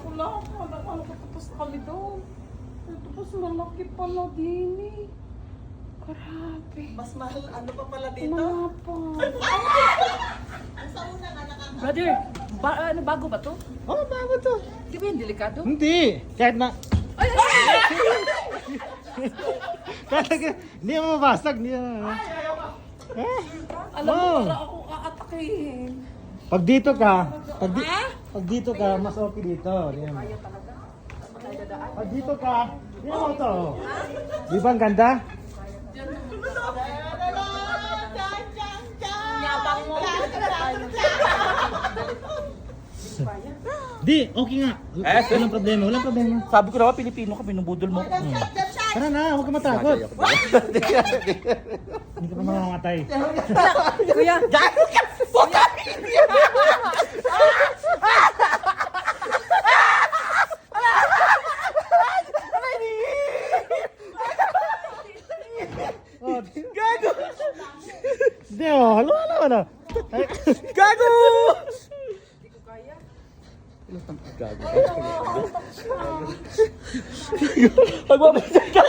ko lang. Ano ko tapos kami doon. Tapos malaki pala din eh. Grabe. Mas mahal, ano pa pala dito? Mapa. Ang sa una nga nakaka... Brother, bago ba to? Oh, bago to. Di ba yung delikado? Hindi. Kahit na... Ay, ay! Kahit hindi mo mabasag. Hindi mo... Alam mo, Oh. para akong aatakihin. Pag dito ka, pag dito ka, mas okay dito. Tingnan mo. Pag dito ka, tingnan mo to. Di ba ang ganda? Yabang mo. Di, okay nga. Walang problema, walang problema. Sabi ko naman, Pilipino ka, binubudol mo. Tara na, huwag ka matakot. Hindi ka pa mamamatay. Kuya, Gago! Hindi oh, halo. Ay, Gago! Pagbabasan ka!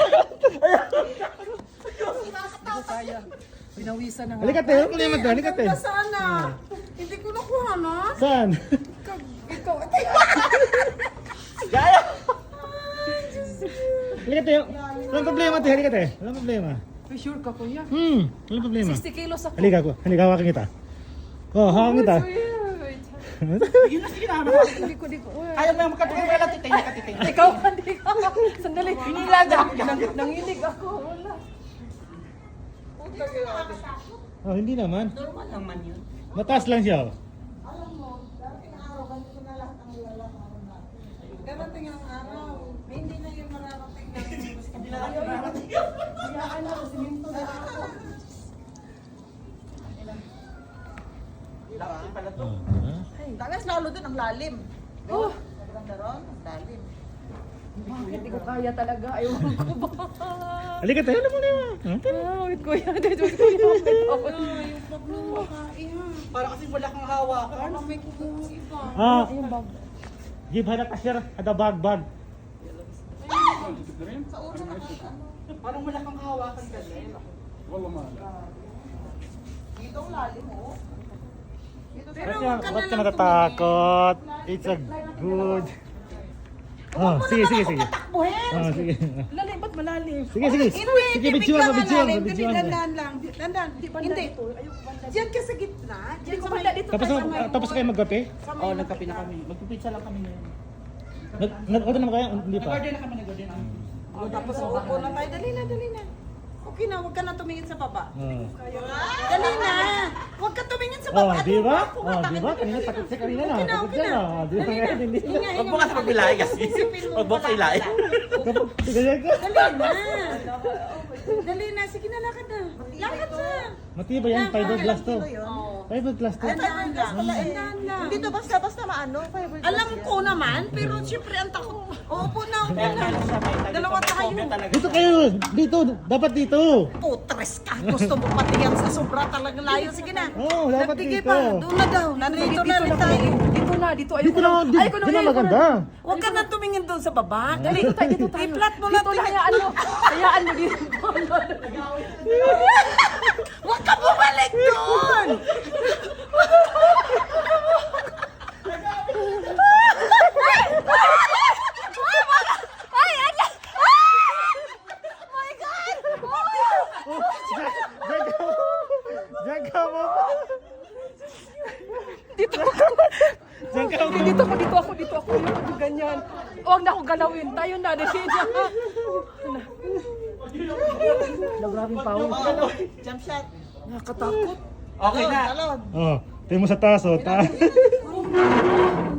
kaya. Pinawisan na nga. halika te, huwag problema to, halika te. Sana. Hindi ko nakuha na. Saan? Ikaw. Gaya! Halika te, walang problema te, halika te. Walang problema. Sure ka, kuya. Walang problema. 60 kilos ako. Halika, hawakan kita. Oh, hawakan kita. Yun na sige na. Hindi ko. Ayaw mo yung magkatulong wala titay na katiting. Ikaw, hindi ka. Sandali. Hinilaga. Nanginig ako. Wala. Oh, hindi naman. Normal lang man yun. Mataas lang siya. Oh. Alam mo, dating araw, ganito na lahat ang lalakaran natin. Darating ang araw, hindi na yung mararating na hindi na lang mararating. Hayaan na. Siminto na ako. Laki pala to. Tagas lalo din ang lalim. Oh, Maganda ron, ang lalim. bakit hindi ko kaya talaga? Ayaw ko ba? Halika te, alam mo na yun. Wait, kuya. Wait, kuya. Yung pagmamakain. Para kasi wala kang hawakan. May kukuha iba. Ah, Yung bag. give her a cashier at a bag. Sa una na ano, Parang wala kang hawakan kasi. dito ang lalim oh. Dito sa Ba't ka natatakot? It's a good... Oh, sige. takbuhin. Oh, sige. Lalim, ba't malalim? Sige. Hindi, Sige, bidjuan mo. Dandan lang. Dandan. Hindi. Diyan ka sa gitna. Diyan sa may... Tapos kayo magkape? Oo, nagkape na kami. Magpipizza lang kami ngayon. Nag-order naman kayo? Hindi pa. Nag-order na kami, nag-order na. Oh, tapos uupo na tayo. Dali na. Okay na, huwag ka na tumingin sa baba. Oh. Dali na. Huwag ka tumingin sa Oh, baba. di ba? Oh, di ba? Kanina takot siya kanina na. Takot siya na. Oh, di ba? Ngayon, hindi. Huwag mo kasi magbilay kasi. Huwag mo kailay. Ganyan ka. Dali na. Sige na, lakad na. Lakad na. Matibay yan, fiberglass to. Fiberglass to. Hindi to basta maano. Alam ko naman, pero siyempre ang takot. Uupo na. Dalawa tayo. Dito kayo. Dito. Dapat dito. Putres ka. Gusto mo pati yan sa sobra talagang layo. Sige na. Oo, dapat Nagtigil dito. pa. Doon na daw. Nandito na rin tayo. Dito na. Dito Dito na, dito na maganda. Huwag ka na tumingin doon sa baba. Dito tayo. I-flat mo na. Dito na. Hayaan mo dito. Huwag ka bumalik doon. Diyan ka mo. Dito ako. Yung ganyan. Huwag na akong galawin. Tayo na. Dito na. Grabe pao. Jump shot. Nakakatakot. Okay na. Talon. Oh, tayo mo sa taas, oh.